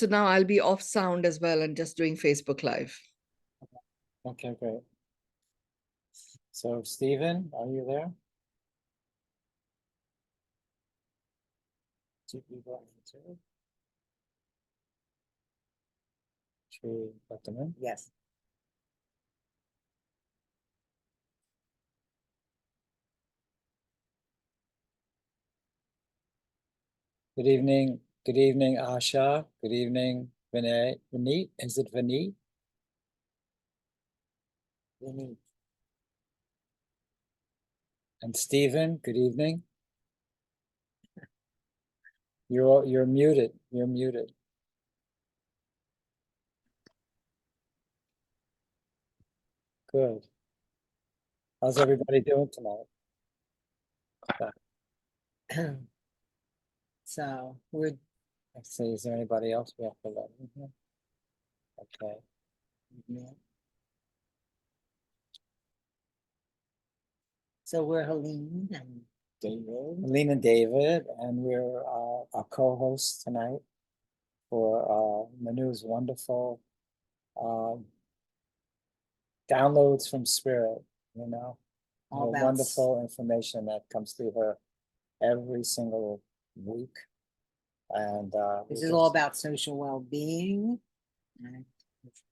So now I'll be off sound as well and just doing Facebook Live. Okay, great. So Stephen, are you there? Should we let them in? Yes. Good evening, Asha. Good evening, Vineet. Is it Vineet? Vineet. And Stephen, good evening. You're muted. You're muted. Good. How's everybody doing tonight? So we're Let's see, is there anybody else we have to let in here? Okay. yeah. So we're Helene and David. Helene and David, and we're our co-hosts tonight for Mynoo's wonderful downloads from Spirit, you know, All the about wonderful information that comes through her every single week. And this is all about social well-being. And it's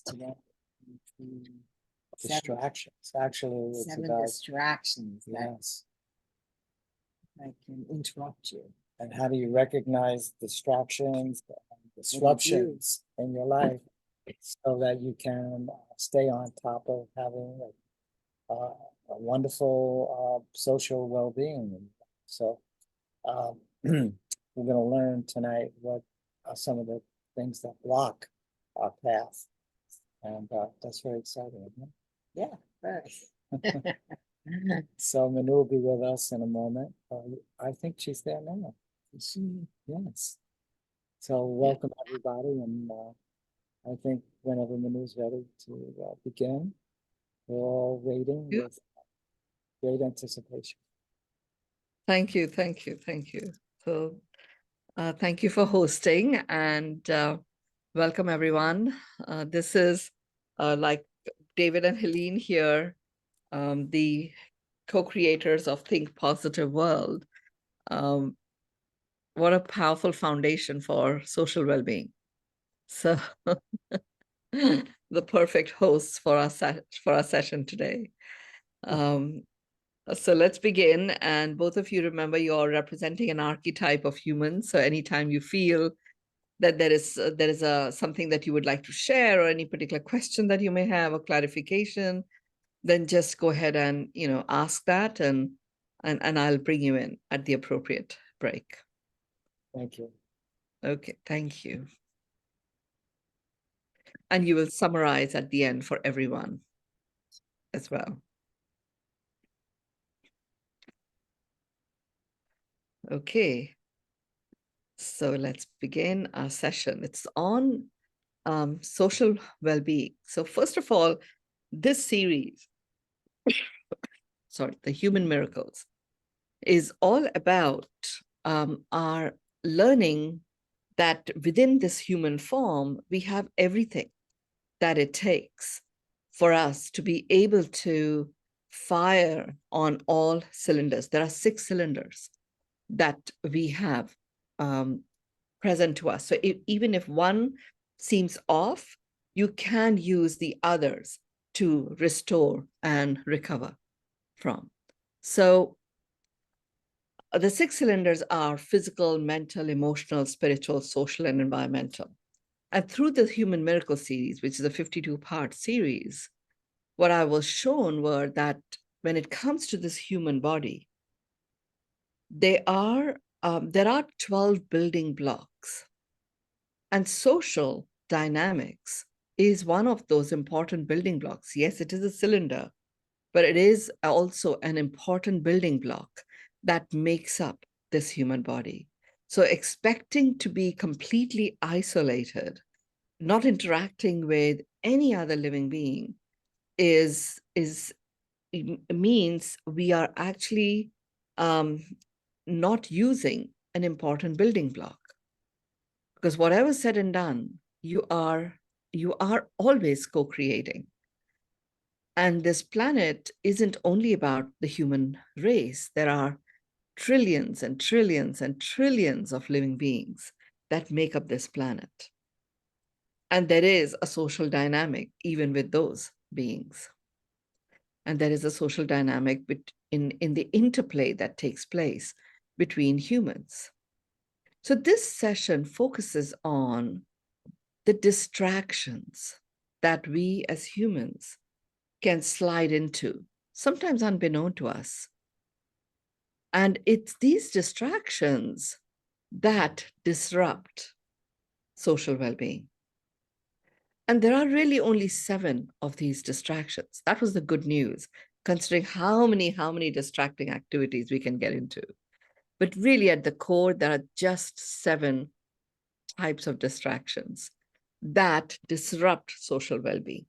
today. distractions. Actually, it's Seven about distractions that, yes. that can interrupt you. And how do you recognize distractions, disruptions in your life, so that you can stay on top of having a wonderful social well-being. So we're going to learn tonight what are some of the things that block our path, and that's very exciting, isn't it? Yeah, very. So Mynoo will be with us in a moment. I think she's there now. She, Yes. So welcome everybody, and I think whenever Mynoo's ready to begin, we're all waiting with great anticipation. Thank you, thank you, thank you. So thank you for hosting, and welcome everyone. This is like David and Helene here, the co-creators of Think Positive World. What a powerful foundation for social well-being. So the perfect hosts for our session today. So let's begin. And both of you remember you're representing an archetype of human. So anytime you feel that there is something that you would like to share, or any particular question that you may have, or clarification, then just go ahead and ask that, and I'll bring you in at the appropriate break. Thank you. Okay, thank you. And you will summarize at the end for everyone as well. Okay. So let's begin our session. It's on social well-being. So first of all, this series, sorry, the Human Miracles, is all about our learning that within this human form, we have everything that it takes for us to be able to fire on all cylinders. There are 6 cylinders that we have present to us. So even if one seems off, you can use the others to restore and recover from. So the 6 cylinders are physical, mental, emotional, spiritual, social, and environmental. And through the Human Miracle series, which is a 52-part series, what I was shown were that when it comes to this human body, there are 12 building blocks. And social dynamics is one of those important building blocks. Yes, it is a cylinder, but it is also an important building block that makes up this human body. So expecting to be completely isolated, not interacting with any other living being, means we are actually not using an important building block. Because whatever said and done, you are always co-creating. And this planet isn't only about the human race. There are trillions and trillions and trillions of living beings that make up this planet. And there is a social dynamic even with those beings. And there is a social dynamic in the interplay that takes place between humans. So this session focuses on the distractions that we as humans can slide into, sometimes unbeknown to us. And it's these distractions that disrupt social well-being. And there are really only 7 of these distractions. That was the good news, considering how many distracting activities we can get into. But really at the core, there are just 7 types of distractions that disrupt social well-being.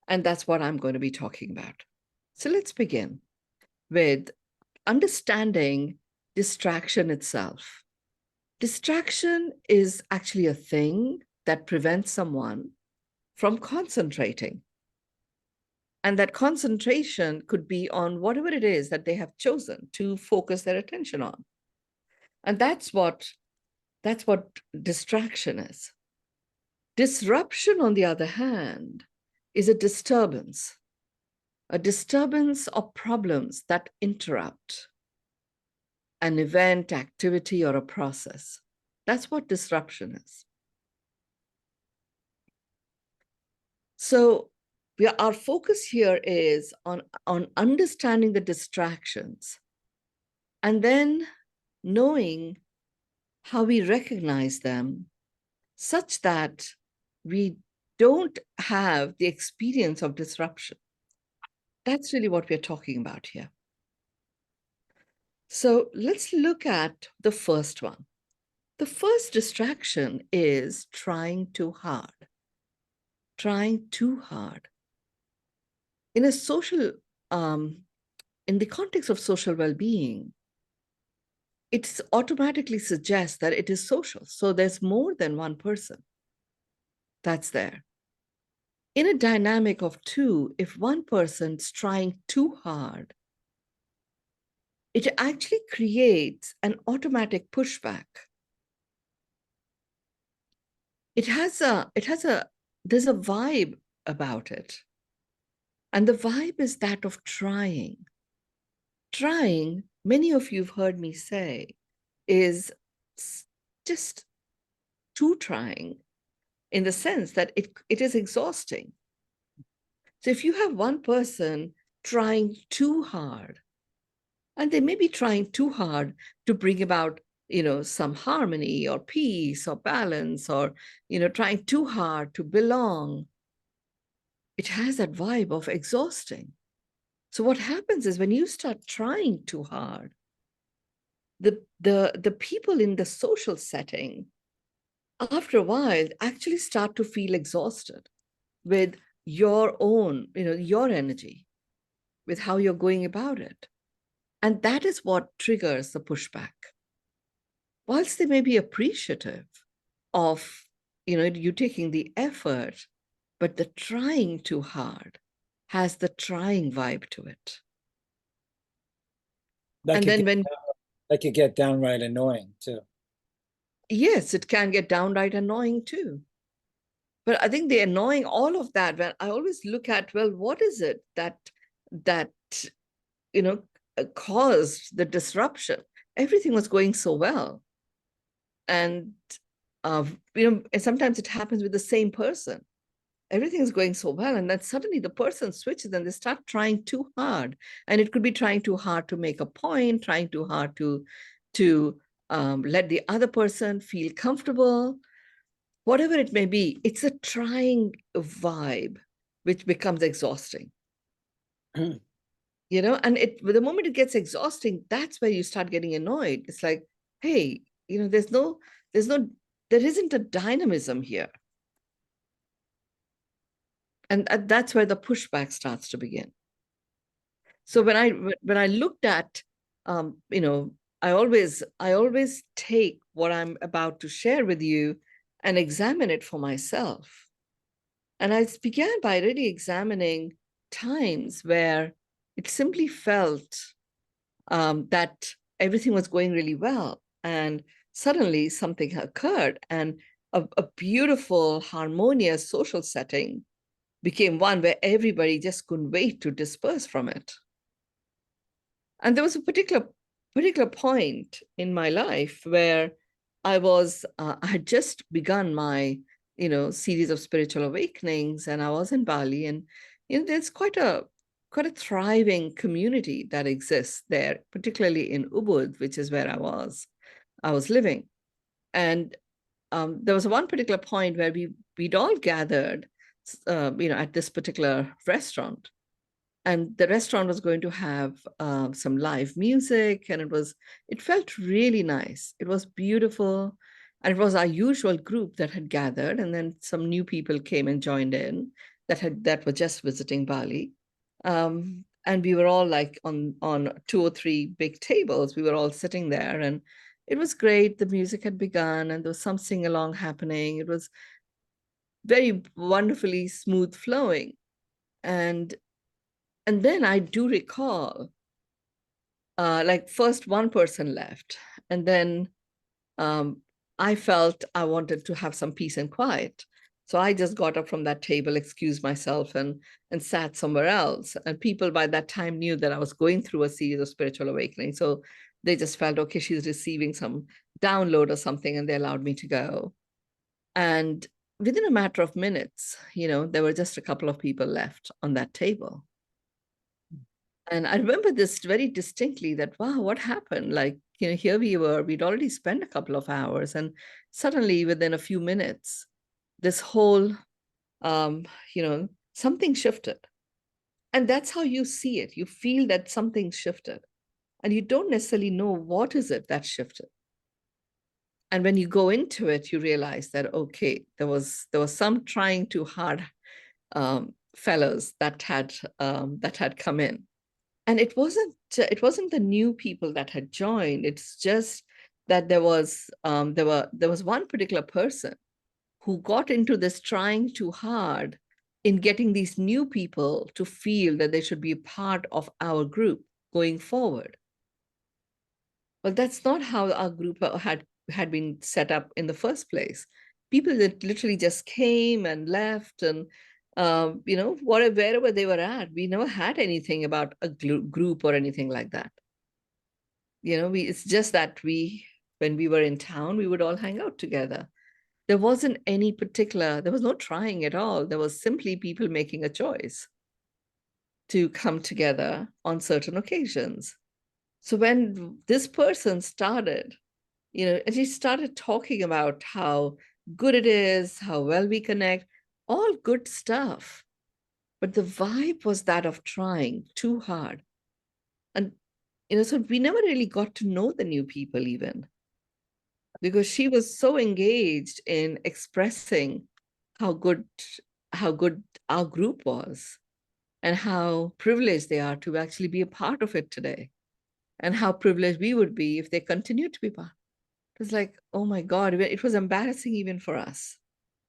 And that's what I'm going to be talking about. So let's begin with understanding distraction itself. Distraction is actually a thing that prevents someone from concentrating. And that concentration could be on whatever it is that they have chosen to focus their attention on. And that's what distraction is. Disruption, on the other hand, is a disturbance of problems that interrupt an event, activity, or a process. That's what disruption is. So our focus here is on understanding the distractions and then knowing how we recognize them such that we don't have the experience of disruption. That's really what we're talking about here. So let's look at the first one. The first distraction is trying too hard. Trying too hard. In a social, in the context of social well-being, it automatically suggests that it is social. So there's more than one person that's there. In a dynamic of 2, if one person's trying too hard, it actually creates an automatic pushback. There's a vibe about it. And the vibe is that of trying. Trying, many of you've heard me say, is just too trying in the sense that it is exhausting. So if you have one person trying too hard, and they may be trying too hard to bring about, some harmony or peace or balance, or, trying too hard to belong, it has that vibe of exhausting. So what happens is when you start trying too hard, the people in the social setting, after a while, actually start to feel exhausted with your own, your energy, with how you're going about it. And that is what triggers the pushback. Whilst they may be appreciative of, you taking the effort, but the trying too hard has the trying vibe to it. That could get downright annoying too. Yes, it can get downright annoying too. But I think the annoying, all of that, when I always look at, well, what is it that caused the disruption? Everything was going so well. And, sometimes it happens with the same person. Everything's going so well. And then suddenly the person switches and they start trying too hard. And it could be trying too hard to make a point, trying too hard to let the other person feel comfortable. Whatever it may be, it's a trying vibe, which becomes exhausting. And the moment it gets exhausting, that's where you start getting annoyed. It's like, hey, there isn't a dynamism here. And that's where the pushback starts to begin. So when I looked at, I always take what I'm about to share with you and examine it for myself. And I began by really examining times where it simply felt that everything was going really well. And suddenly something occurred, and a beautiful, harmonious social setting became one where everybody just couldn't wait to disperse from it. And there was a particular point in my life where I had just begun my, series of spiritual awakenings, and I was in Bali, and there's quite a thriving community that exists there, particularly in Ubud, which is where I was living. And there was one particular point where we'd all gathered, at this particular restaurant, and the restaurant was going to have some live music, and it felt really nice. It was beautiful, and it was our usual group that had gathered, and then some new people came and joined in that were just visiting Bali. And we were all like on 2 or 3 big tables. We were all sitting there, and it was great. The music had begun, and there was some sing along happening. It was very wonderfully smooth flowing, and then I do recall, like first one person left, and then I felt I wanted to have some peace and quiet. So I just got up from that table, excused myself, and sat somewhere else. And people by that time knew that I was going through a series of spiritual awakening. So they just felt, okay, she's receiving some download or something, and they allowed me to go. And within a matter of minutes, there were just a couple of people left on that table. And I remember this very distinctly, that, wow, what happened? Like, here we were, we'd already spent a couple of hours, and suddenly within a few minutes, this whole, something shifted. And that's how you see it. You feel that something shifted, and you don't necessarily know what is it that shifted. And when you go into it, you realize that, okay, there was some trying too hard fellows that had come in. And it wasn't the new people that had joined. It's just that there was one particular person who got into this trying too hard in getting these new people to feel that they should be a part of our group going forward. Well, that's not how our group had been set up in the first place. People that literally just came and left, and wherever they were at, we never had anything about a group or anything like that. It's just that when we were in town, we would all hang out together. There was no trying at all. There was simply people making a choice to come together on certain occasions. So when this person started, and he started talking about how good it is, how well we connect, all good stuff. But the vibe was that of trying too hard. And, so we never really got to know the new people even, because she was so engaged in expressing how good our group was, and how privileged they are to actually be a part of it today, and how privileged we would be if they continued to be part. It was like, oh my God, it was embarrassing even for us.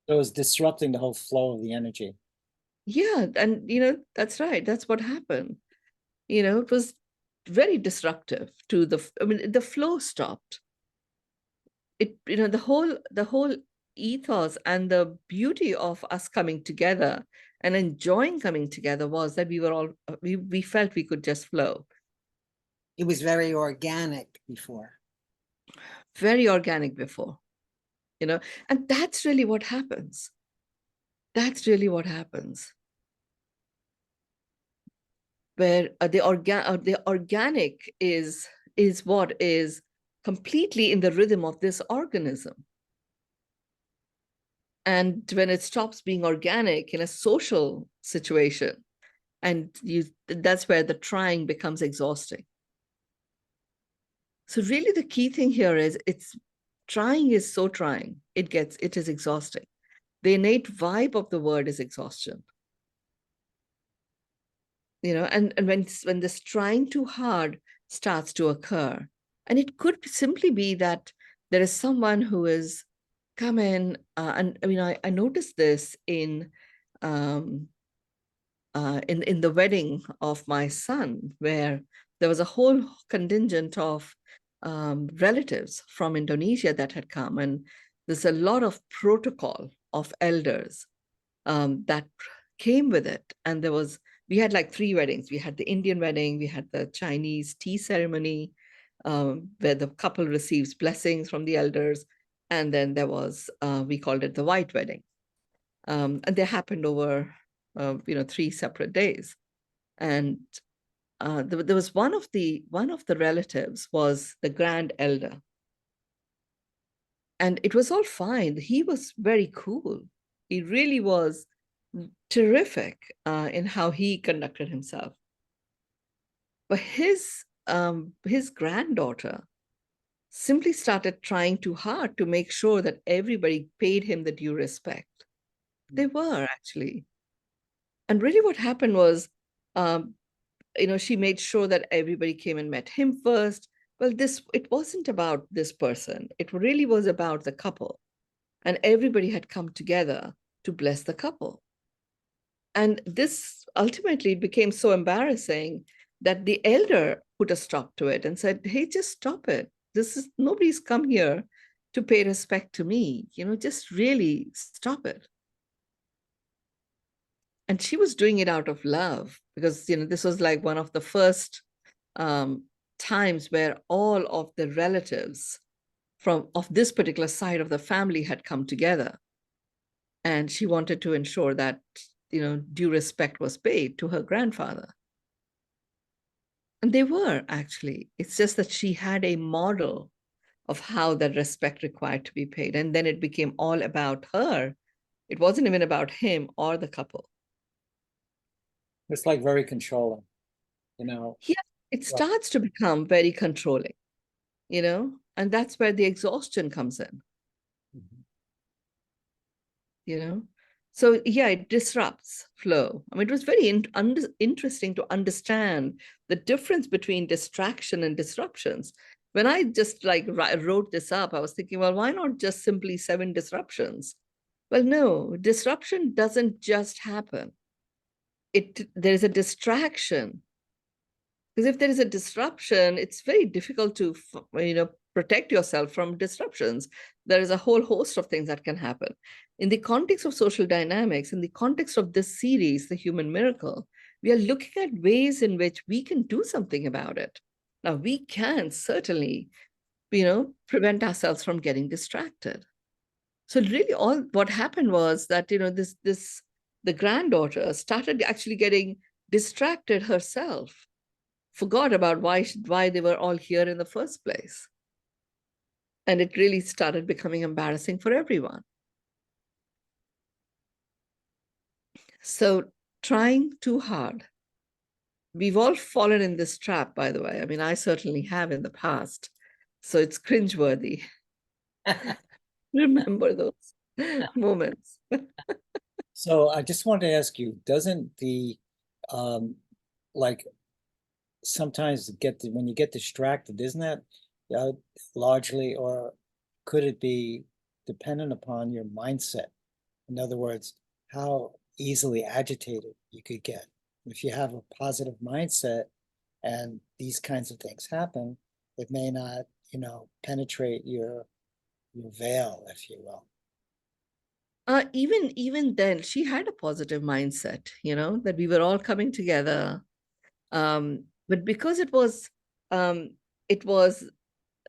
It was disrupting the whole flow of the energy. Yeah, and that's right. That's what happened. It was very disruptive to the flow stopped. The whole ethos and the beauty of us coming together and enjoying coming together was that we felt we could just flow. It was very organic before. Very organic before, and that's really what happens. That's really what happens. Where the organic is what is completely in the rhythm of this organism. And when it stops being organic in a social situation, and that's where the trying becomes exhausting. So really the key thing here is trying is so trying. It is exhausting. The innate vibe of the word is exhaustion. And when this trying too hard starts to occur, and it could simply be that there is someone who is come in, and I mean, I noticed this um, in the wedding of my son, where there was a whole contingent of relatives from Indonesia that had come, and there's a lot of protocol of elders that came with it. And we had like 3 weddings. We had the Indian wedding, we had the Chinese tea ceremony, where the couple receives blessings from the elders, and then there was, we called it the white wedding. And they happened over 3 separate days. And there was one of the relatives was the grand elder, and it was all fine. He was very cool. He really was terrific in how he conducted himself. But his granddaughter simply started trying too hard to make sure that everybody paid him the due respect. They were actually. And really what happened was, she made sure that everybody came and met him first. Well, it wasn't about this person. It really was about the couple. And everybody had come together to bless the couple. And this ultimately became so embarrassing that the elder put a stop to it and said, hey, just stop it. Nobody's come here to pay respect to me. Just really stop it. And she was doing it out of love, because this was like one of the first times where all of the relatives of this particular side of the family had come together, and she wanted to ensure that due respect was paid to her grandfather. And they were actually. It's just that she had a model of how that respect required to be paid, and then it became all about her. It wasn't even about him or the couple. It's like very controlling, Yeah, it starts to become very controlling, and that's where the exhaustion comes in. So yeah, it disrupts flow. I mean, it was very interesting to understand the difference between distraction and disruptions. When I just wrote this up, I was thinking, well, why not just simply 7 disruptions? Well, no, disruption doesn't just happen. There's a distraction. Because if there is a disruption, it's very difficult to, protect yourself from disruptions. There is a whole host of things that can happen. In the context of social dynamics, in the context of this series, The Human Miracle, we are looking at ways in which we can do something about it. Now, we can certainly, prevent ourselves from getting distracted. So really all what happened was that, the granddaughter started actually getting distracted herself, forgot about why they were all here in the first place. And it really started becoming embarrassing for everyone. So trying too hard. We've all fallen in this trap, by the way. I mean, I certainly have in the past. So it's cringeworthy. Remember those moments. So I just wanted to ask you, doesn't the sometimes when you get distracted, isn't that largely, or could it be dependent upon your mindset? In other words, how easily agitated you could get. If you have a positive mindset and these kinds of things happen, it may not, penetrate your veil, if you will. Even then, she had a positive mindset, that we were all coming together. But because it was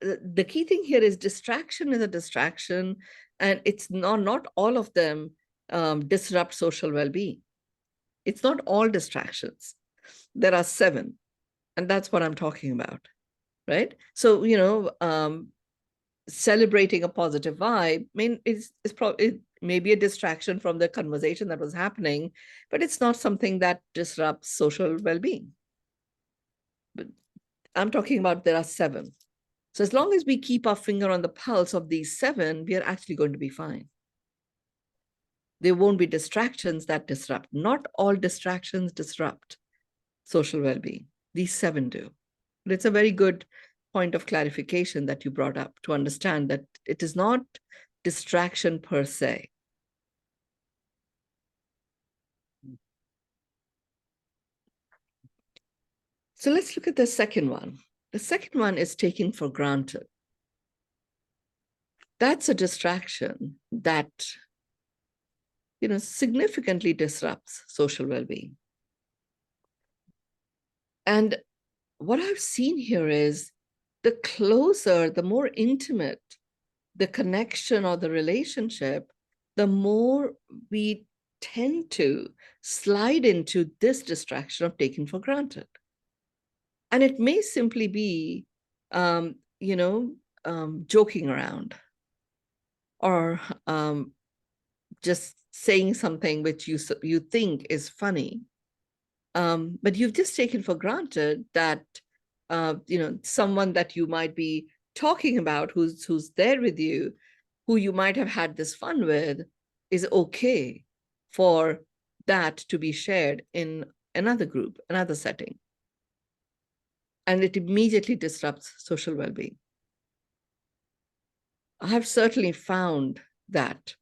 the key thing here is distraction is a distraction, and it's not all of them disrupt social well-being. It's not all distractions. There are 7, and that's what I'm talking about, right? So, celebrating a positive vibe, I mean, it may be a distraction from the conversation that was happening, but it's not something that disrupts social well-being. But I'm talking about there are 7. So as long as we keep our finger on the pulse of these 7, we are actually going to be fine. There won't be distractions that disrupt. Not all distractions disrupt social well-being. These 7 do. But it's a very good point of clarification that you brought up, to understand that it is not distraction per se. So let's look at the second one. The second one is taking for granted. That's a distraction that, significantly disrupts social well-being. And what I've seen here is the closer, the more intimate the connection or the relationship, the more we tend to slide into this distraction of taking for granted. And it may simply be, joking around, or just saying something which you think is funny, but you've just taken for granted that someone that you might be talking about, who's there with you, who you might have had this fun with, is okay for that to be shared in another group, another setting. And it immediately disrupts social well-being. I have certainly found that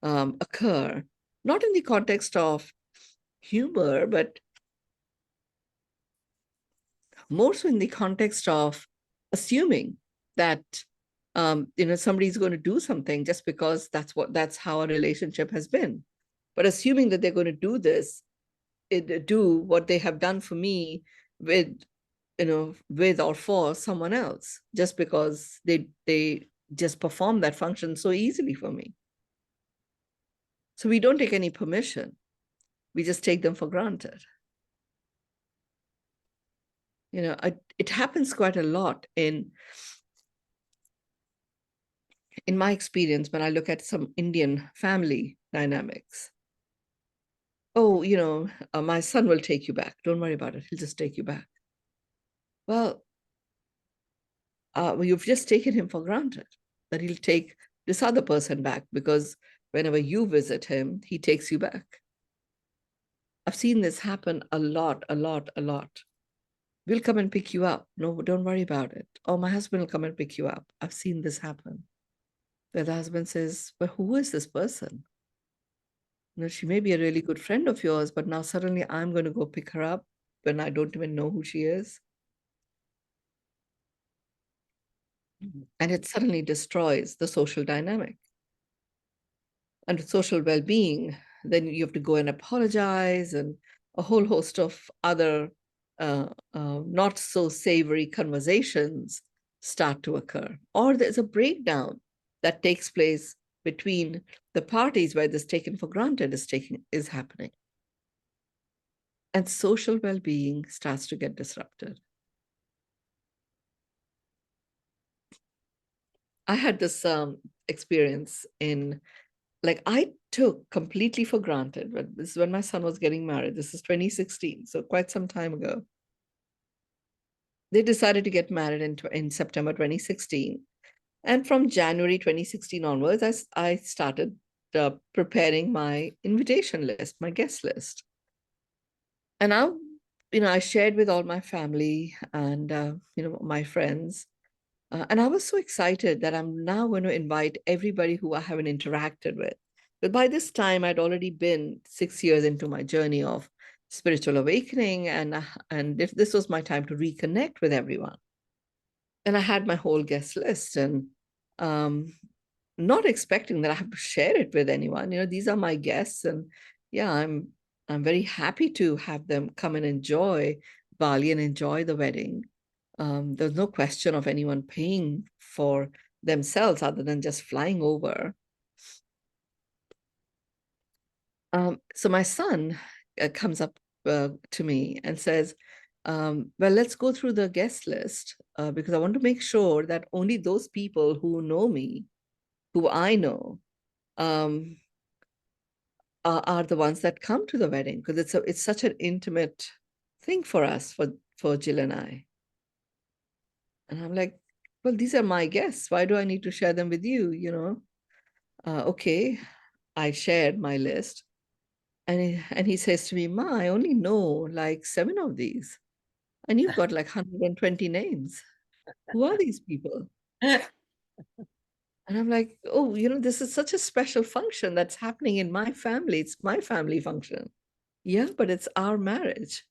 occur, not in the context of humor, but more so in the context of assuming that somebody's going to do something just because that's how a relationship has been, but assuming that they're going to do this, do what they have done for me with or for someone else, just because they just perform that function so easily for me. So we don't take any permission. We just take them for granted. It happens quite a lot in my experience when I look at some Indian family dynamics. Oh, my son will take you back. Don't worry about it. He'll just take you back. Well, you've just taken him for granted that he'll take this other person back, because whenever you visit him, he takes you back. I've seen this happen a lot. We'll come and pick you up. No, don't worry about it. Or my husband will come and pick you up. I've seen this happen, where the husband says, well, who is this person? She may be a really good friend of yours, but now suddenly I'm going to go pick her up when I don't even know who she is. And it suddenly destroys the social dynamic. And with social well-being, then you have to go and apologize, and a whole host of other not so savory conversations start to occur. Or there's a breakdown that takes place between the parties where this taken for granted is happening. And social well-being starts to get disrupted. I had this experience I took completely for granted, but this is when my son was getting married. This is 2016, so quite some time ago. They decided to get married in September 2016. And from January 2016 onwards, I started preparing my invitation list, my guest list. And now, I shared with all my family and, my friends. And I was so excited that I'm now going to invite everybody who I haven't interacted with. But by this time, I'd already been 6 years into my journey of spiritual awakening, and this was my time to reconnect with everyone. And I had my whole guest list, and not expecting that I have to share it with anyone. These are my guests, and yeah, I'm very happy to have them come and enjoy Bali and enjoy the wedding. There's no question of anyone paying for themselves other than just flying over. So my son comes up to me and says, well, let's go through the guest list because I want to make sure that only those people who know me, who I know, are the ones that come to the wedding, because it's such an intimate thing for us, for Jill and I. And I'm like, well, these are my guests. Why do I need to share them with you? Okay, I shared my list. And he says to me, Ma, I only know like 7 of these. And you've got like 120 names. Who are these people? And I'm like, oh, this is such a special function that's happening in my family. It's my family function. Yeah, but it's our marriage.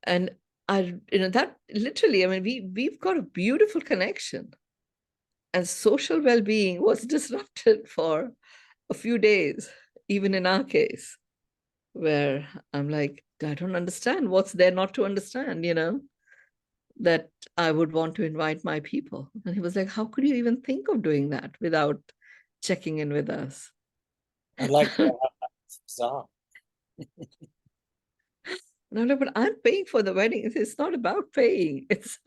And that literally, I mean, we've got a beautiful connection. And social well-being was disrupted for a few days, even in our case, where I'm like, I don't understand. What's there not to understand, that I would want to invite my people. And he was like, how could you even think of doing that without checking in with us? I'd like to have that bizarre. And I'm like, but I'm paying for the wedding. It's not about paying. It's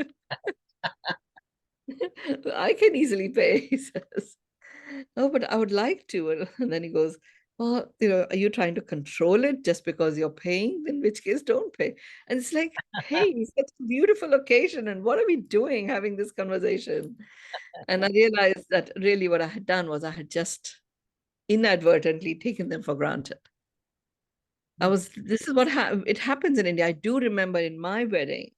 I can easily pay, he says. Oh, but I would like to. And then he goes, well, are you trying to control it just because you're paying? In which case, don't pay. And it's like, hey, it's such a beautiful occasion. And what are we doing having this conversation? And I realized that really what I had done was I had just inadvertently taken them for granted. This is what it happens in India. I do remember in my wedding,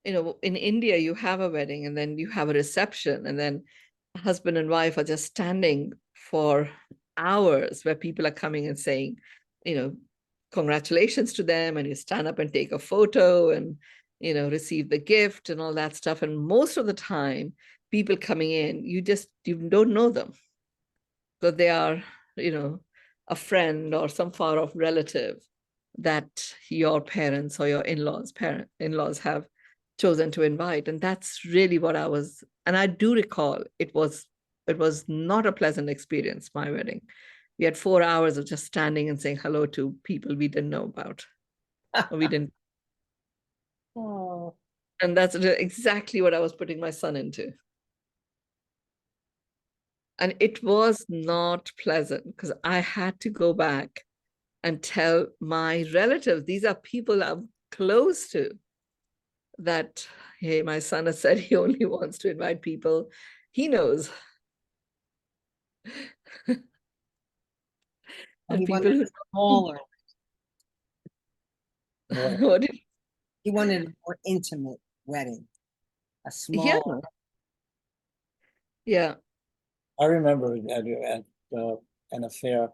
in India, you have a wedding and then you have a reception, and then husband and wife are just standing for hours where people are coming and saying, congratulations to them, and you stand up and take a photo and, receive the gift and all that stuff. And most of the time, people coming in, you don't know them. So they are, a friend or some far off relative that your parents or your in-laws have chosen to invite. And that's really what and I do recall it was not a pleasant experience, my wedding. We had 4 hours of just standing and saying hello to people we didn't know about. Or we didn't. Oh, And that's exactly what I was putting my son into. And it was not pleasant because I had to go back and tell my relatives, these are people I'm close to, that, hey, my son has said he only wants to invite people he knows. And He people wanted who a smaller, more. what did, he wanted a more intimate wedding, a yeah, small. yeah. I remember at an affair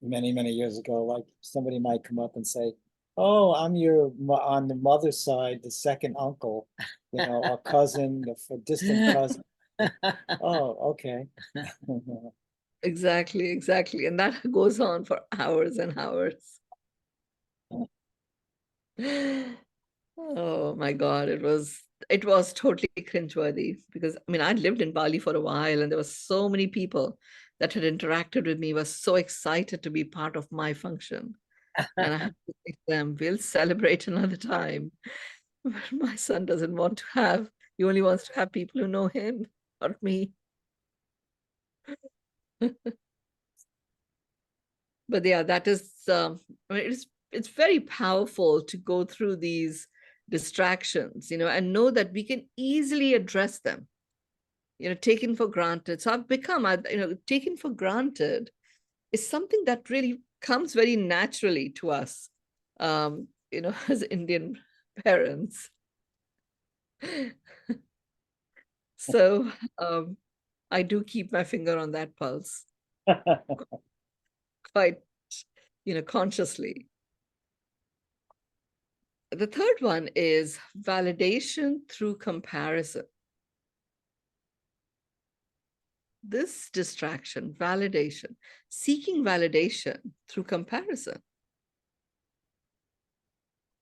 many, many years ago, like somebody might come up and say, oh, I'm on the mother's side, the second uncle, a cousin, a distant cousin. Oh, okay. Exactly. And that goes on for hours and hours. Oh my God, it was totally cringeworthy because I mean I'd lived in Bali for a while and there were so many people that had interacted with me, was so excited to be part of my function. And I had to say to them, we'll celebrate another time. But my son doesn't want to he only wants to have people who know him, not me. But yeah, that is I mean, it's very powerful to go through these distractions, and know that we can easily address them, taken for granted. So taken for granted is something that really comes very naturally to us, as Indian parents. So I do keep my finger on that pulse quite, consciously. The third one is validation through comparison. This distraction, validation, seeking validation through comparison.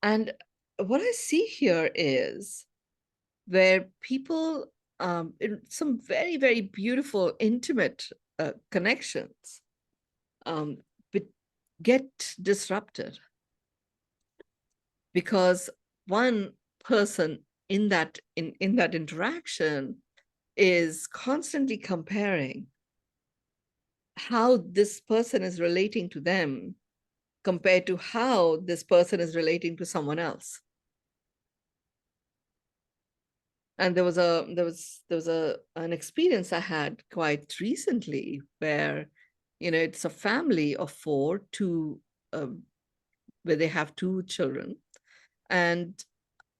And what I see here is where people, in some very, very beautiful, intimate connections, um, get disrupted because one person in that interaction is constantly comparing how this person is relating to them compared to how this person is relating to someone else. And there was an experience I had quite recently where, it's a family of 4, where they have 2 children, and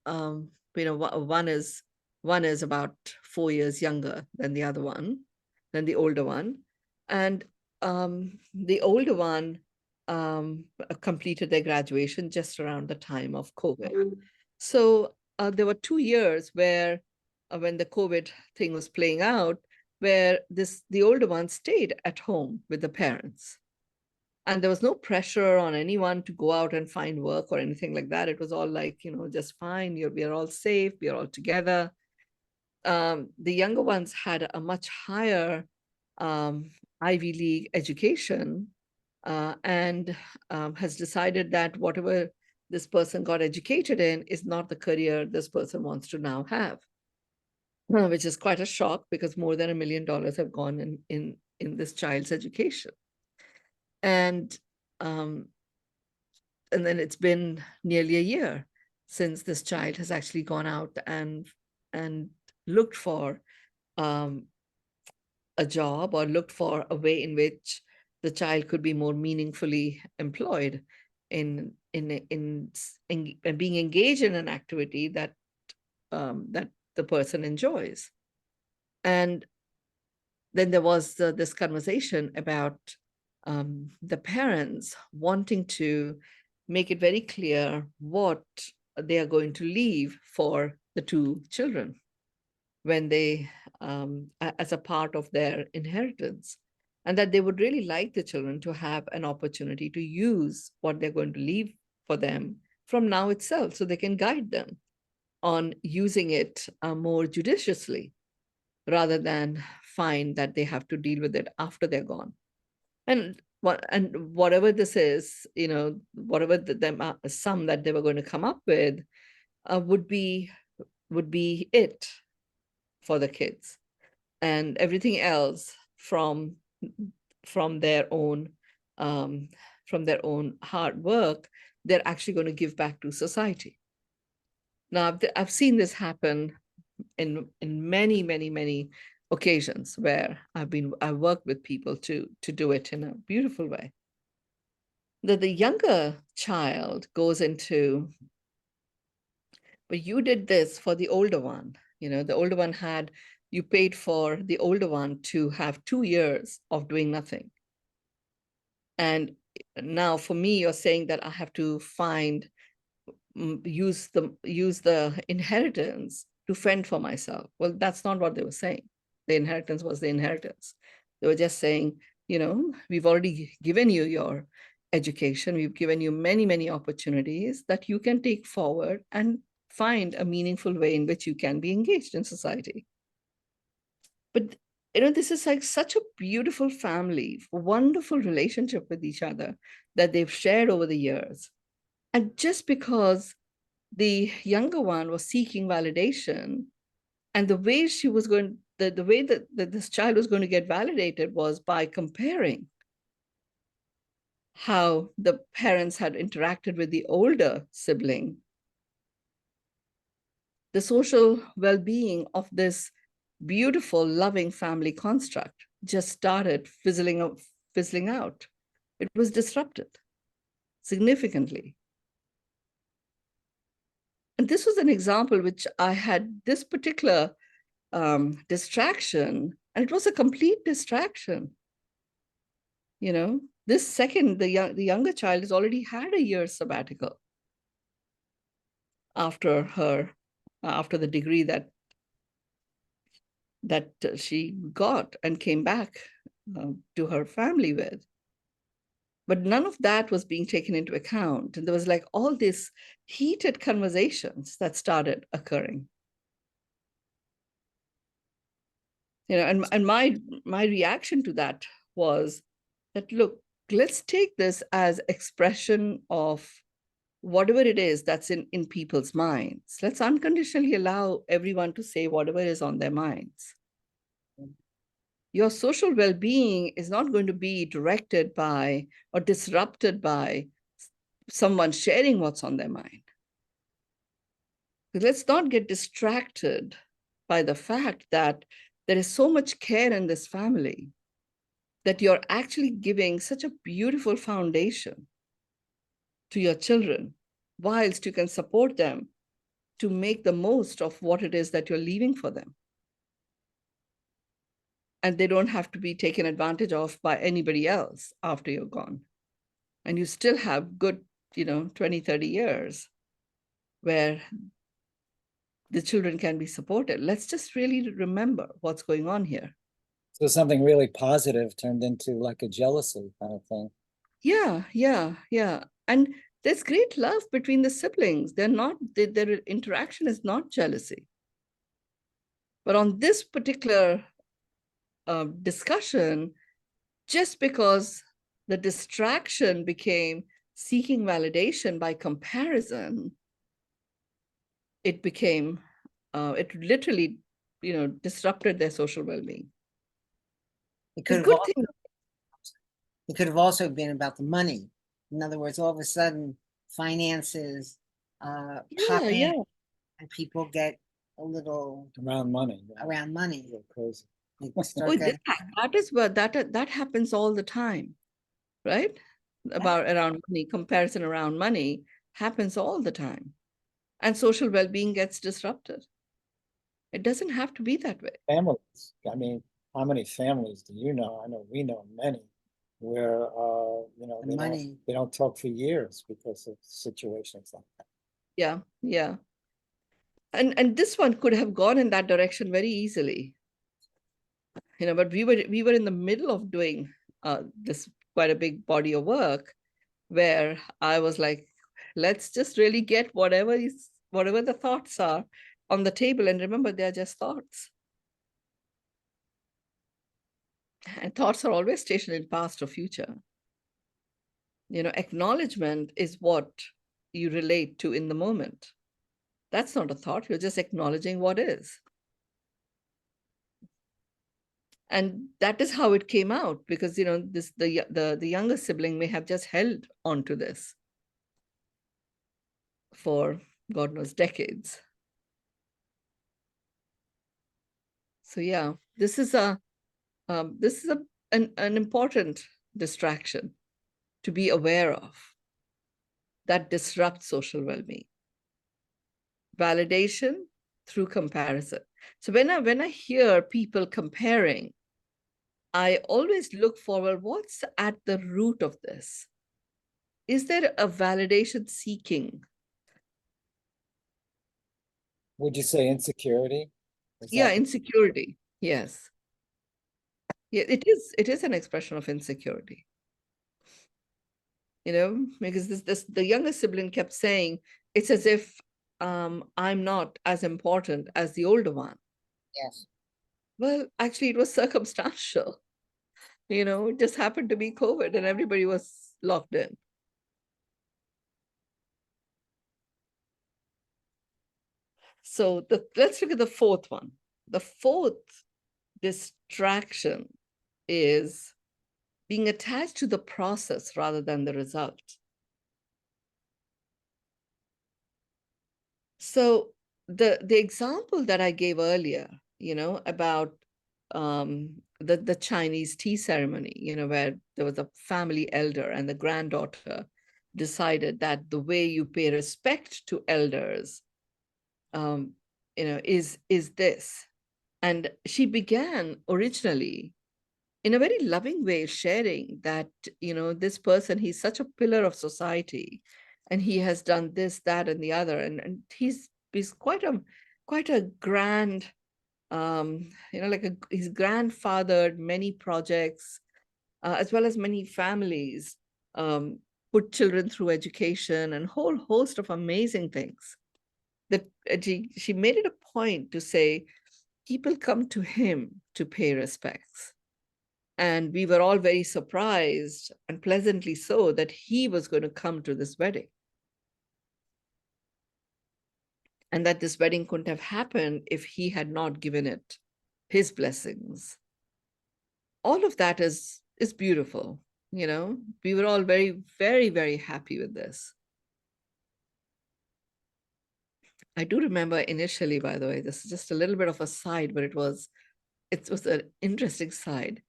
one is about 4 years younger than the other one, than the older one. And the older one completed their graduation just around the time of COVID. So there were 2 years where, when the COVID thing was playing out, where the older one stayed at home with the parents. And there was no pressure on anyone to go out and find work or anything like that. It was all like, just fine. We are all safe. We are all together. The younger ones had a much higher Ivy League education, and has decided that whatever this person got educated in is not the career this person wants to now have, which is quite a shock, because more than $1 million have gone in this child's education. And then it's been nearly a year since this child has actually gone out and looked for a job, or looked for a way in which the child could be more meaningfully employed in being engaged in an activity that the person enjoys. And then there was this conversation about the parents wanting to make it very clear what they are going to leave for the two children when they, as a part of their inheritance, and that they would really like the children to have an opportunity to use what they're going to leave for them from now itself, so they can guide them on using it more judiciously, rather than find that they have to deal with it after they're gone. And whatever this is, whatever the sum that they were going to come up with would be it for the kids, and everything else from their own hard work, they're actually going to give back to society. Now, I've seen this happen in many occasions where I've worked with people to do it in a beautiful way. That the younger child goes into, but you did this for the older one. The older one you paid for the older one to have 2 years of doing nothing. And now for me, you're saying that I have to use the inheritance to fend for myself. Well, that's not what they were saying. The inheritance was the inheritance. They were just saying, we've already given you your education. We've given you many opportunities that you can take forward and find a meaningful way in which you can be engaged in society. But this is like such a beautiful family, wonderful relationship with each other that they've shared over the years. And just because the younger one was seeking validation, and the way she was going, the way that this child was going to get validated was by comparing how the parents had interacted with the older sibling. The social well-being of this beautiful, loving family construct just started fizzling out. It was disrupted significantly. And this was an example which I had this particular distraction, and it was a complete distraction. This second, the younger child has already had a year's sabbatical after the degree that she got and came back to her family with. But none of that was being taken into account. And there was like all these heated conversations that started occurring. And my reaction to that was that, look, let's take this as expression of whatever it is that's in people's minds. Let's unconditionally allow everyone to say whatever is on their minds. Your social well-being is not going to be directed by or disrupted by someone sharing what's on their mind. Let's not get distracted by the fact that there is so much care in this family, that you're actually giving such a beautiful foundation to your children, whilst you can support them to make the most of what it is that you're leaving for them. And they don't have to be taken advantage of by anybody else after you're gone. And you still have good, 20, 30 years where the children can be supported. Let's just really remember what's going on here. So something really positive turned into like a jealousy kind of thing. Yeah. And there's great love between the siblings. Their interaction is not jealousy. But on this particular discussion, just because the distraction became seeking validation by comparison, it became, it literally, disrupted their social well-being. It The could have good also, thing, it could have also been about the money. In other words, all of a sudden, finances pop in, yeah. and people get a little Around money. around money. You're crazy. They start getting, That is what that happens all the time, right? Around money, comparison around money happens all the time. And social well-being gets disrupted. It doesn't have to be that way. Families. I mean, how many families do you know? I know we know many where the money. they don't talk for years because of situations like that. Yeah. And this one could have gone in that direction very easily. But we were in the middle of doing this quite a big body of work where I was like, let's just really get whatever the thoughts are on the table. And remember, they're just thoughts. And thoughts are always stationed in past or future. Acknowledgement is what you relate to in the moment. That's not a thought. You're just acknowledging what is. And that is how it came out, because the younger sibling may have just held on to this for God knows decades. So yeah, this is an important distraction to be aware of that disrupts social well-being. Validation through comparison. So when I hear people comparing, I always look for, well, what's at the root of this? Is there a validation seeking? Would you say insecurity? Yeah, insecurity. Yes. Yeah, it is an expression of insecurity. Because the younger sibling kept saying, it's as if I'm not as important as the older one. Yes. Well, actually, it was circumstantial. It just happened to be COVID and everybody was locked in. So let's look at the fourth one. The fourth distraction is being attached to the process rather than the result. So the example that I gave earlier, about the Chinese tea ceremony, where there was a family elder and the granddaughter decided that the way you pay respect to elders, is this. And she began originally in a very loving way, sharing that, this person, he's such a pillar of society and he has done this, that, and the other. And he's quite a grand, he's grandfathered many projects, as well as many families, put children through education and a whole host of amazing things. That she made it a point to say, people come to him to pay respects. And we were all very surprised, and pleasantly so, that he was going to come to this wedding. And that this wedding couldn't have happened if he had not given it his blessings. All of that is beautiful. We were all very, very, very happy with this. I do remember initially, by the way, this is just a little bit of a side, but it was an interesting side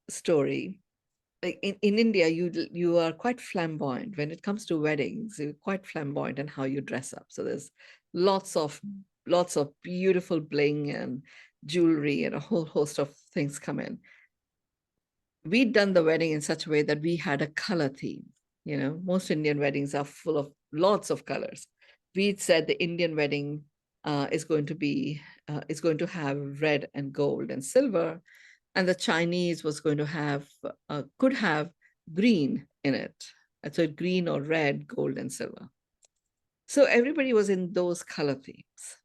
story. like in India, you are quite flamboyant when it comes to weddings. You're quite flamboyant in how you dress up. So there's lots of beautiful bling and jewelry and a whole host of things come in. We'd done the wedding in such a way that we had a color theme. You know, most Indian weddings are full of lots of colors. We'd said the Indian wedding is going to have red and gold and silver, and the Chinese was going to have could have green in it. And so green or red, gold, and silver. So everybody was in those color themes.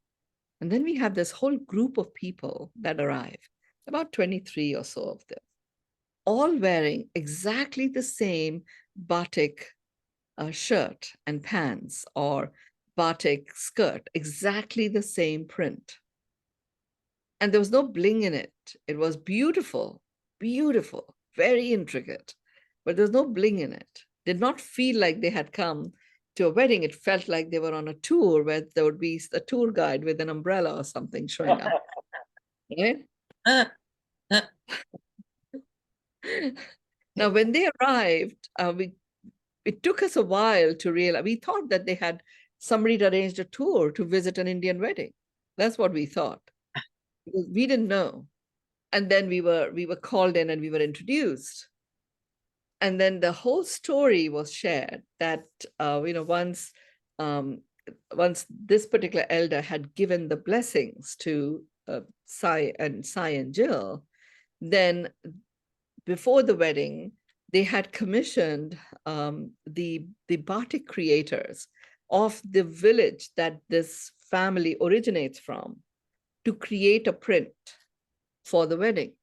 And then we have this whole group of people that arrive, about 23 or so of them, all wearing exactly the same batik shirt and pants or batik skirt, exactly the same print. And there was no bling in it. It was beautiful, beautiful, very intricate, but there was no bling in it. Did not feel like they had come to a wedding. It felt like they were on a tour where there would be a tour guide with an umbrella or something showing up. Right? Now, when they arrived, it took us a while to realize. We thought that they had somebody arranged a tour to visit an Indian wedding. That's what we thought. Because we didn't know. And then we were called in and we were introduced. And then the whole story was shared that once this particular elder had given the blessings to Sai and Jill, then before the wedding, they had commissioned the batik creators of the village that this family originates from to create a print for the wedding.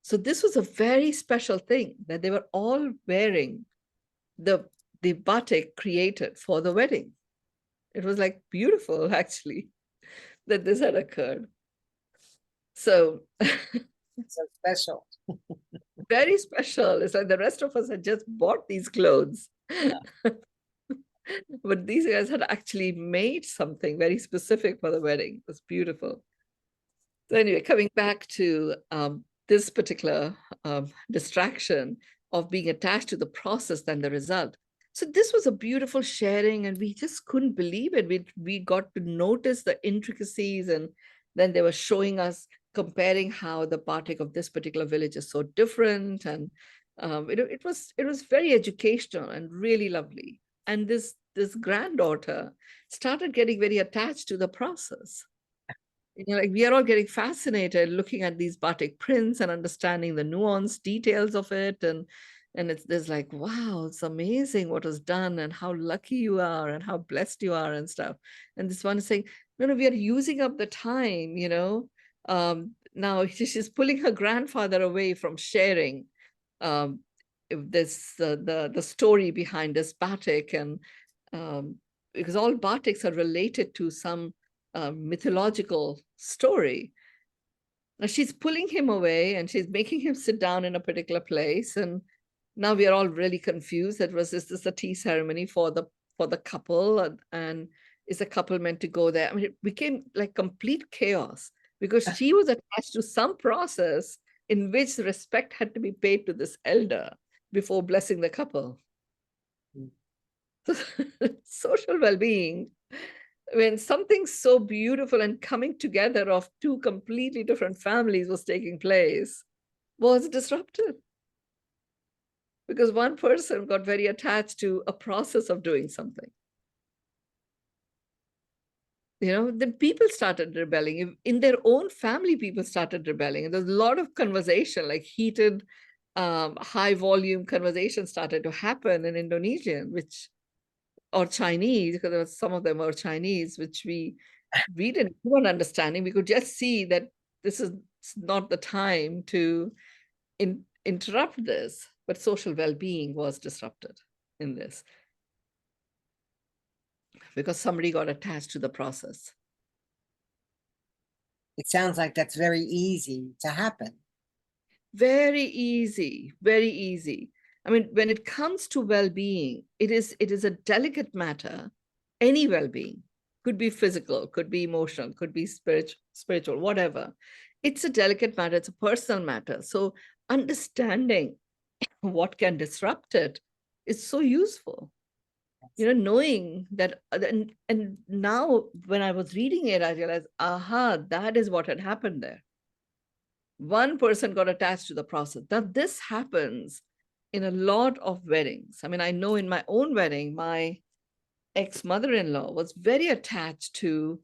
So this was a very special thing that they were all wearing the batik created for the wedding. It was like beautiful, actually, that this had occurred. So So special. very special. It's like the rest of us had just bought these clothes. But these guys had actually made something very specific for the wedding. It was beautiful. So anyway, coming back to this particular distraction of being attached to the process than the result. So this was a beautiful sharing, and we just couldn't believe it. We got to notice the intricacies, and then they were showing us, comparing how the batik of this particular village is so different, and it was very educational and really lovely. And this granddaughter started getting very attached to the process. Like we are all getting fascinated looking at these batik prints and understanding the nuanced details of it, and there's like, wow, it's amazing what was done and how lucky you are and how blessed you are and stuff. And this one is saying, no, we are using up the time, now she's pulling her grandfather away from sharing this the story behind this batik, and because all batiks are related to some mythological story. Now she's pulling him away and she's making him sit down in a particular place. And now we are all really confused. Is this a tea ceremony for the couple? And is the couple meant to go there? I mean, it became like complete chaos because she was attached to some process in which respect had to be paid to this elder before blessing the couple. Social well-being, when something so beautiful and coming together of two completely different families was taking place, was disrupted because one person got very attached to a process of doing something. Then people started rebelling. In their own family, people started rebelling. And there's a lot of conversation, like heated, high volume conversation started to happen in Indonesian, or Chinese, because some of them were Chinese, which we didn't even understanding. We could just see that this is not the time to interrupt this, but social well-being was disrupted in this because somebody got attached to the process. It sounds like that's very easy to happen. Very easy, very easy. I mean, when it comes to well-being, it is a delicate matter. Any well-being could be physical, could be emotional, could be spiritual, whatever. It's a delicate matter. It's a personal matter. So understanding what can disrupt it is so useful. Knowing that, and now when I was reading it, I realized, aha, that is what had happened there. One person got attached to the process. That this happens in a lot of weddings. I mean, I know in my own wedding, my ex-mother-in-law was very attached to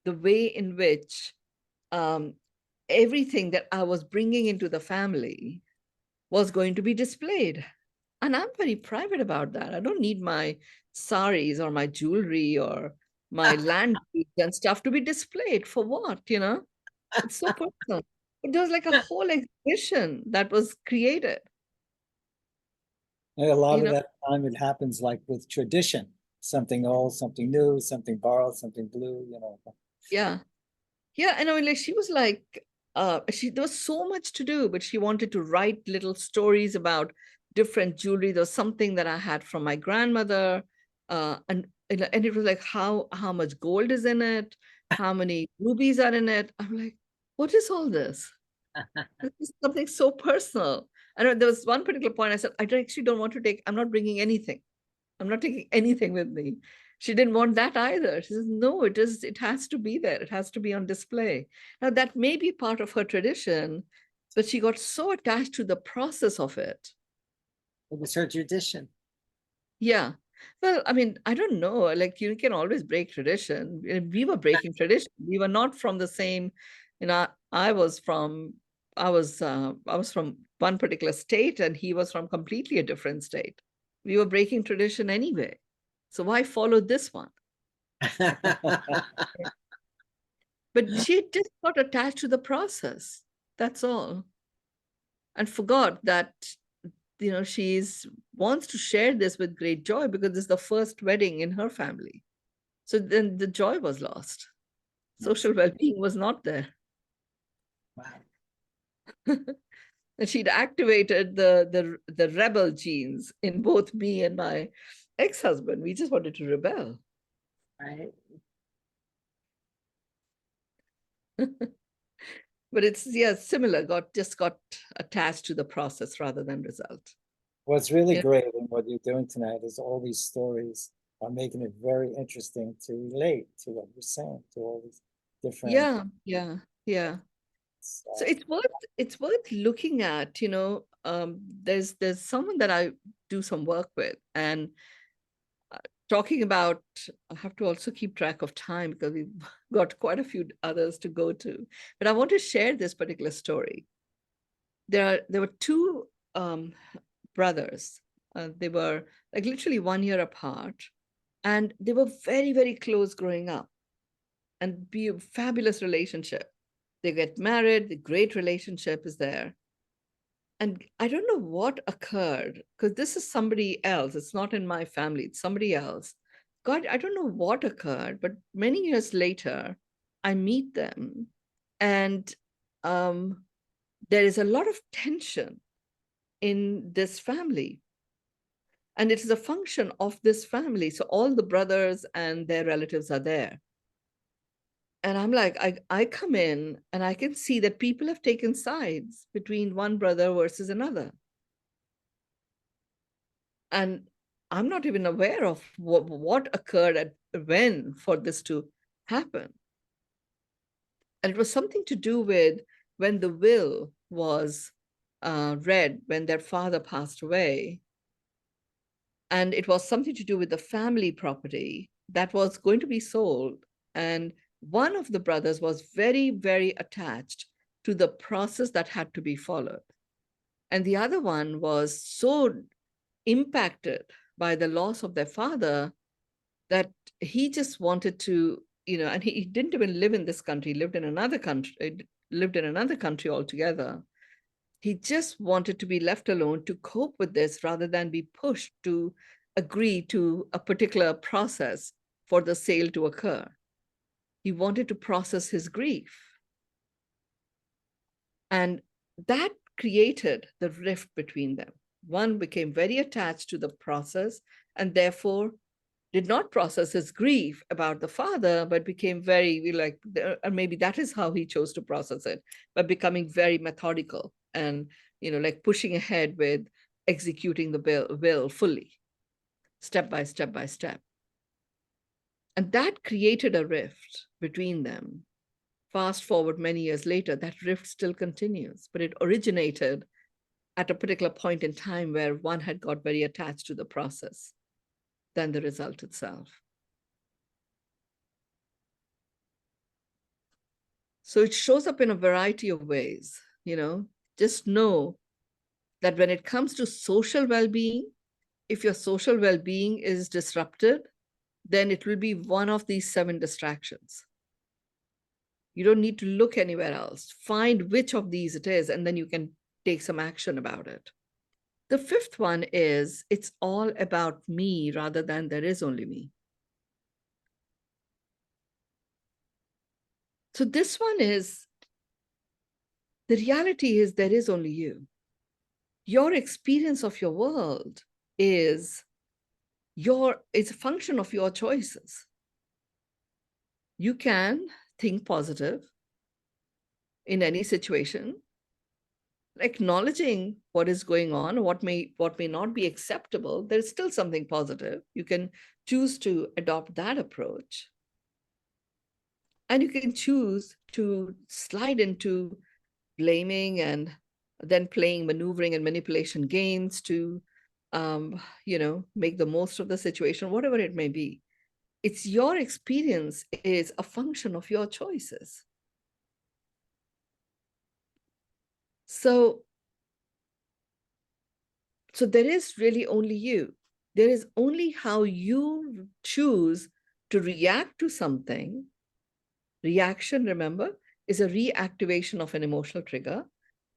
the way in which everything that I was bringing into the family was going to be displayed. And I'm very private about that. I don't need my saris or my jewelry or my land deeds and stuff to be displayed. For what? It's so personal. But there was like a whole exhibition that was created. And a lot You of know, that time it happens like with tradition, something old, something new, something borrowed, something blue, yeah. Yeah, and I mean, like she was like, there was so much to do, but she wanted to write little stories about different jewelry. There was something that I had from my grandmother, and it was like how much gold is in it, how many rubies are in it. I'm like, what is all this? This is something so personal. I know there was one particular point I said, I actually don't want to take. I'm not bringing anything. I'm not taking anything with me. She didn't want that either. She says, no, it has to be there. It has to be on display. Now that may be part of her tradition, but she got so attached to the process of it. It was her tradition. Yeah. Well, I mean, I don't know. Like you can always break tradition. We were breaking tradition. We were not from the same, I was from I was from one particular state and he was from completely a different state. We were breaking tradition anyway. So why follow this one? But she just got attached to the process. That's all. And forgot that, she's wants to share this with great joy because this is the first wedding in her family. So then the joy was lost. Social well-being was not there. Wow. And she'd activated the rebel genes in both me and my ex-husband. We just wanted to rebel. Right. But it's similar, got attached to the process rather than result. What's really Yeah. great in what you're doing tonight is all these stories are making it very interesting to relate to what you're saying, to all these different. Yeah. So it's worth looking at. There's someone that I do some work with, and talking about, I have to also keep track of time because we've got quite a few others to go to, but I want to share this particular story. There were two brothers. They were like literally 1 year apart, and they were very, very close growing up, and be a fabulous relationship. They get married, the great relationship is there. And I don't know what occurred, because this is somebody else. It's not in my family, it's somebody else. God, I don't know what occurred, but many years later, I meet them, and there is a lot of tension in this family. And it is a function of this family. So all the brothers and their relatives are there. And I'm like, I come in and I can see that people have taken sides between one brother versus another. And I'm not even aware of what occurred at when for this to happen. And it was something to do with when the will was read, when their father passed away. And it was something to do with the family property that was going to be sold. And one of the brothers was very, very attached to the process that had to be followed. And the other one was so impacted by the loss of their father that he just wanted to, and he didn't even live in this country, lived in another country altogether. He just wanted to be left alone to cope with this rather than be pushed to agree to a particular process for the sale to occur. He wanted to process his grief. And that created the rift between them. One became very attached to the process and therefore did not process his grief about the father, but became very like, or maybe that is how he chose to process it, but becoming very methodical and, like pushing ahead with executing the will fully, step by step by step. And that created a rift between them. Fast forward many years later, that rift still continues, but it originated at a particular point in time where one had got very attached to the process than the result itself. So it shows up in a variety of ways, just know that when it comes to social well-being, if your social well-being is disrupted, then it will be one of these 7 distractions. You don't need to look anywhere else. Find which of these it is, and then you can take some action about it. The 5th one is, it's all about me rather than there is only me. So this one is, the reality is there is only you. Your experience of your world is it's a function of your choices. You can think positive in any situation, acknowledging what is going on, what may not be acceptable. There's still something positive. You can choose to adopt that approach. And you can choose to slide into blaming and then playing maneuvering and manipulation games to make the most of the situation, whatever it may be. It's your experience is a function of your choices. So there is really only you. There is only how you choose to react to something. Reaction, remember, is a reactivation of an emotional trigger,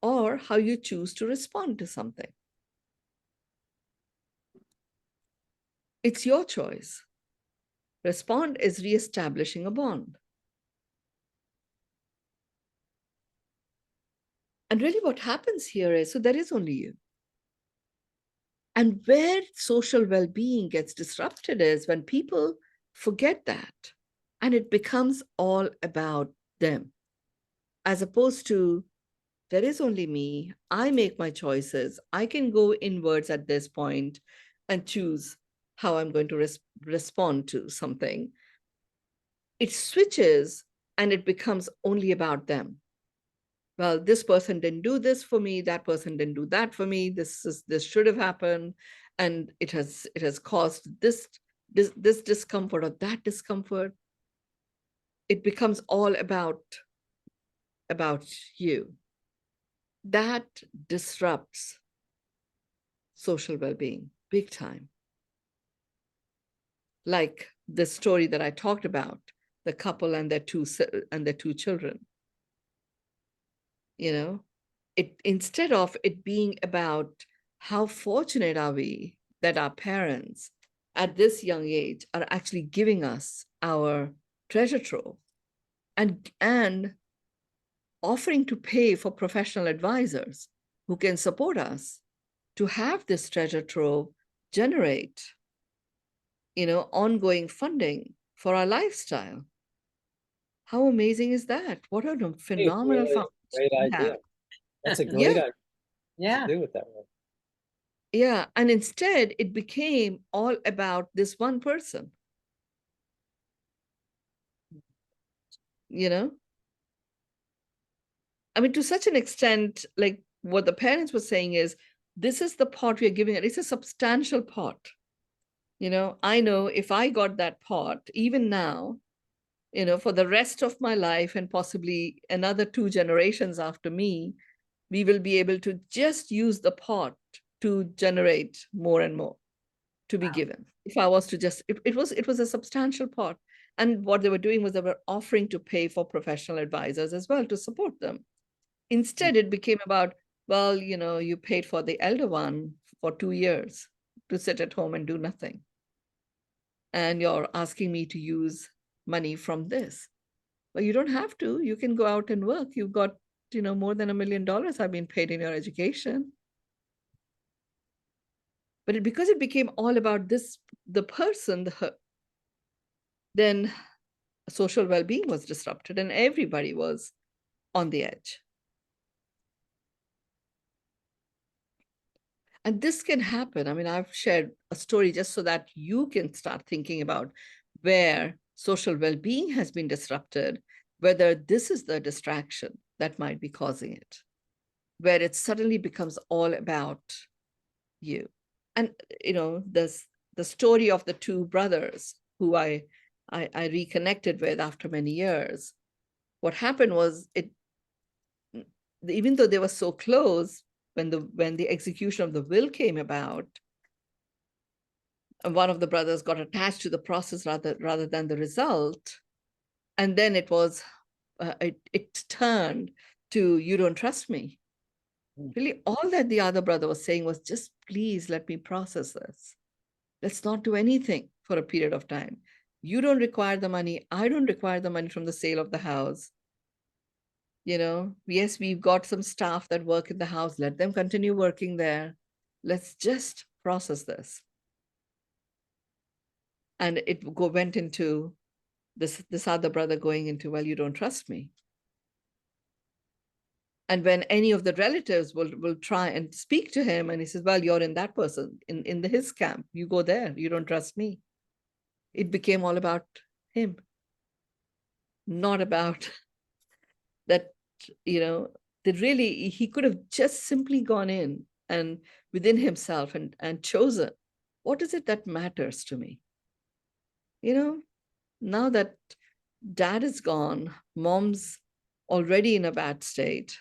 or how you choose to respond to something. It's your choice. Respond is reestablishing a bond. And really what happens here is, so there is only you. And where social well-being gets disrupted is when people forget that, and it becomes all about them, as opposed to, there is only me, I make my choices, I can go inwards at this point and choose how I'm going to respond to something. It switches and it becomes only about them. Well, this person didn't do this for me, that person didn't do that for me, this should have happened, and it has caused this discomfort or that discomfort. It becomes all about you. That disrupts social well-being big time. Like the story that I talked about, the couple and their two children. Instead of it being about how fortunate are we that our parents at this young age are actually giving us our treasure trove and offering to pay for professional advisors who can support us to have this treasure trove generate, ongoing funding for our lifestyle. How amazing is that? What a phenomenal foundation. Great idea. That's a great idea. Yeah. Do it that way. Yeah. And instead, it became all about this one person. I mean, to such an extent, like what the parents were saying is, this is the pot we are giving it. It's a substantial pot. I know if I got that pot, even now, for the rest of my life and possibly another 2 generations after me, we will be able to just use the pot to generate more and more to be given. If I was to just, it was a substantial pot. And what they were doing was they were offering to pay for professional advisors as well to support them. Instead, it became about, well, you paid for the elder one for 2 years to sit at home and do nothing. And you're asking me to use money from this. Well, you don't have to. You can go out and work. You've got, more than $1 million have been paid in your education. But because it became all about the person, then social well-being was disrupted and everybody was on the edge. And this can happen. I mean, I've shared a story just so that you can start thinking about where social well-being has been disrupted, whether this is the distraction that might be causing it, where it suddenly becomes all about you. And, the story of the two brothers who I reconnected with after many years, what happened was even though they were so close, when the execution of the will came about, one of the brothers got attached to the process rather than the result, and then it turned to, you don't trust me. Really, all that the other brother was saying was, just please let me process this. Let's not do anything for a period of time. You don't require the money. I don't require the money from the sale of the house. Yes, we've got some staff that work in the house. Let them continue working there. Let's just process this. And it went into this other brother going into, well, you don't trust me. And when any of the relatives will try and speak to him, and he says, well, you're in that person, in his camp. You go there. You don't trust me. It became all about him, not about that, that really he could have just simply gone in and within himself and chosen, what is it that matters to me? Now that dad is gone, mom's already in a bad state,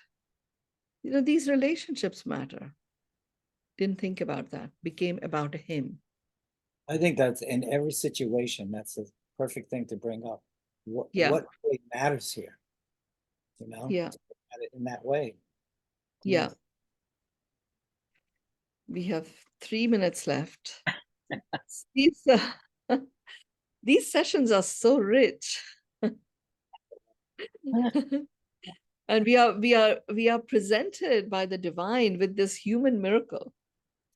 these relationships matter. Didn't think about that. Became about him. I think that's in every situation, that's a perfect thing to bring up. What really matters here? Yeah. In that way. Yeah. We have 3 minutes left. These sessions are so rich. And we are presented by the divine with this human miracle,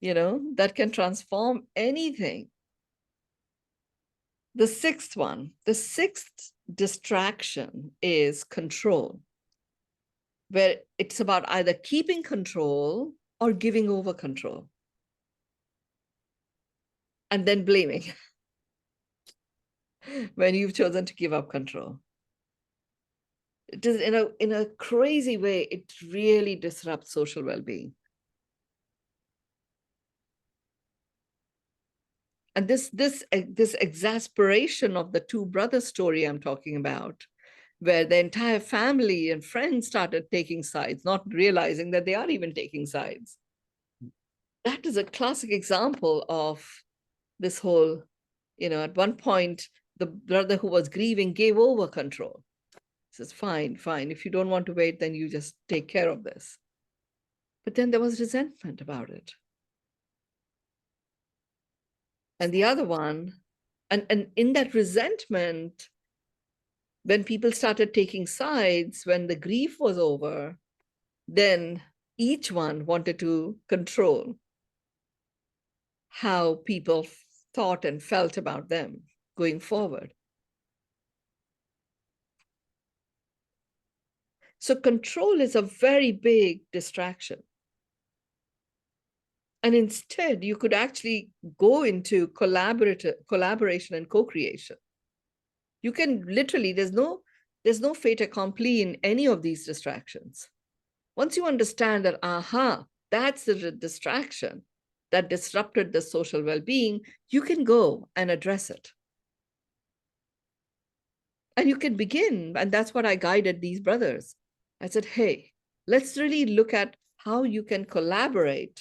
that can transform anything. The sixth distraction is control, where it's about either keeping control or giving over control, and then blaming when you've chosen to give up control. It is in a crazy way, it really disrupts social well-being. And this exasperation of the two brothers story I'm talking about, where the entire family and friends started taking sides, not realizing that they are even taking sides. That is a classic example of this whole, at one point, the brother who was grieving gave over control. He says, fine, if you don't want to wait, then you just take care of this. But then there was resentment about it. And the other one, and in that resentment, when people started taking sides, when the grief was over, then each one wanted to control how people thought and felt about them going forward. So control is a very big distraction. And instead, you could actually go into collaboration and co-creation. You can literally, there's no fait accompli in any of these distractions. Once you understand that, that's the distraction that disrupted the social well-being, you can go and address it. And you can begin, and that's what I guided these brothers. I said, hey, let's really look at how you can collaborate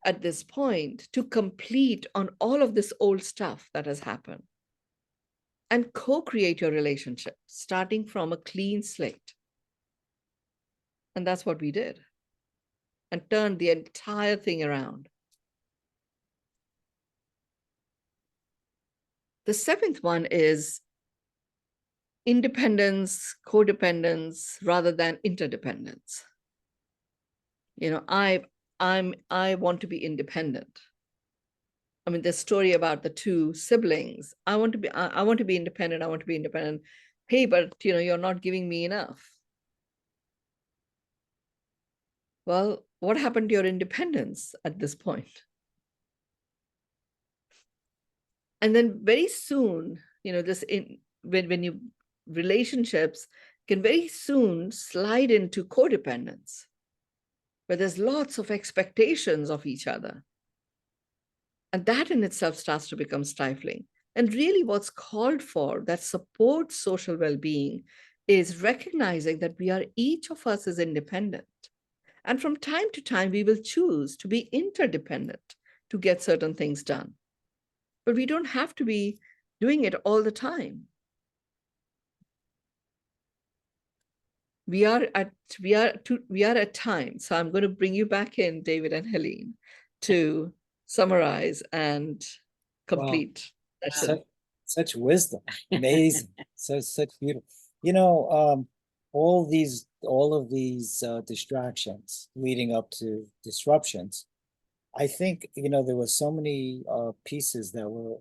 at this point to complete on all of this old stuff that has happened and co-create your relationship, starting from a clean slate. And that's what we did, and turned the entire thing around. The seventh one is independence, codependence, rather than interdependence. I want to be independent. I mean, the story about the two siblings. I want to be independent. I want to be independent. Hey, but you're not giving me enough. Well, what happened to your independence at this point? And then very soon, when you relationships can very soon slide into codependence, where there's lots of expectations of each other. And that in itself starts to become stifling. And really what's called for that supports social well-being is recognizing that each of us is independent. And from time to time, we will choose to be interdependent to get certain things done. But we don't have to be doing it all the time. We are at time. So I'm going to bring you back in, David and Helene, to summarize and complete. Wow. Such wisdom, amazing, such beautiful. All of these distractions leading up to disruptions. I think there were so many pieces that were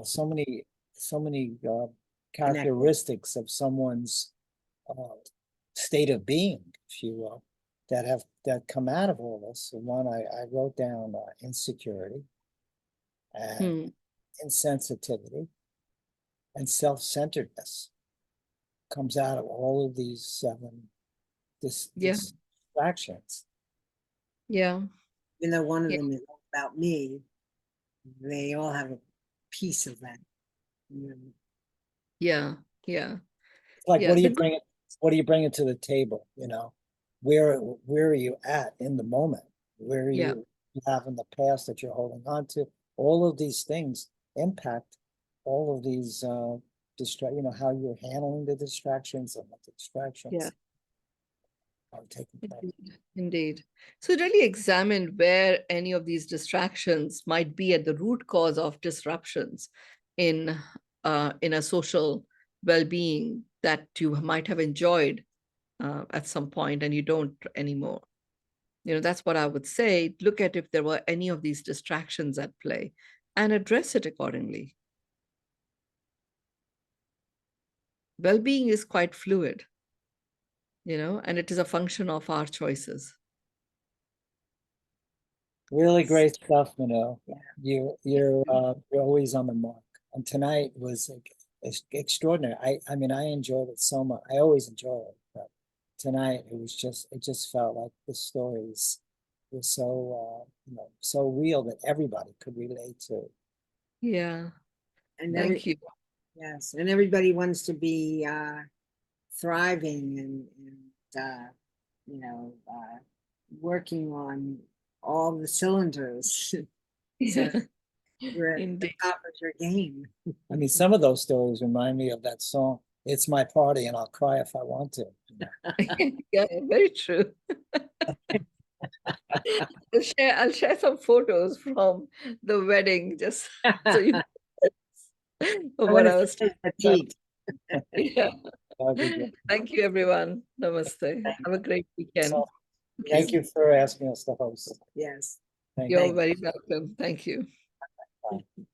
so many characteristics of someone's state of being, if you will, that come out of all this. And one I wrote down insecurity and insensitivity and self-centeredness comes out of all of these seven distractions. Yeah. Even though one of them is all about me, they all have a piece of that. Yeah. Yeah. Like, what do you bring to the table? Where are you at in the moment? Where are you have in the past that you're holding on to? All of these things impact all of these how you're handling the distractions and the distractions. Yeah. Are taking place. Indeed. So really examine where any of these distractions might be at the root cause of disruptions in a social well-being that you might have enjoyed at some point and you don't anymore. That's what I would say. Look at if there were any of these distractions at play and address it accordingly. Well-being is quite fluid, and it is a function of our choices. Really great stuff, Mynoo. You're always on the mark. And tonight was extraordinary. I mean, I enjoyed it so much. I always enjoy it, but tonight it just felt like the stories were so so real that everybody could relate to. Yeah. And thank you. Yes, and everybody wants to be thriving and working on all the cylinders. So you're at the top of your game. I mean, some of those stories remind me of that song, "It's My Party and I'll Cry If I Want to." Yeah, very true. I'll share some photos from the wedding just so you know what I was talking about. Yeah. Thank you, everyone. Namaste. Have a great weekend. Thank you for asking us stuff. Yes. You're very welcome. Thank you. Bye.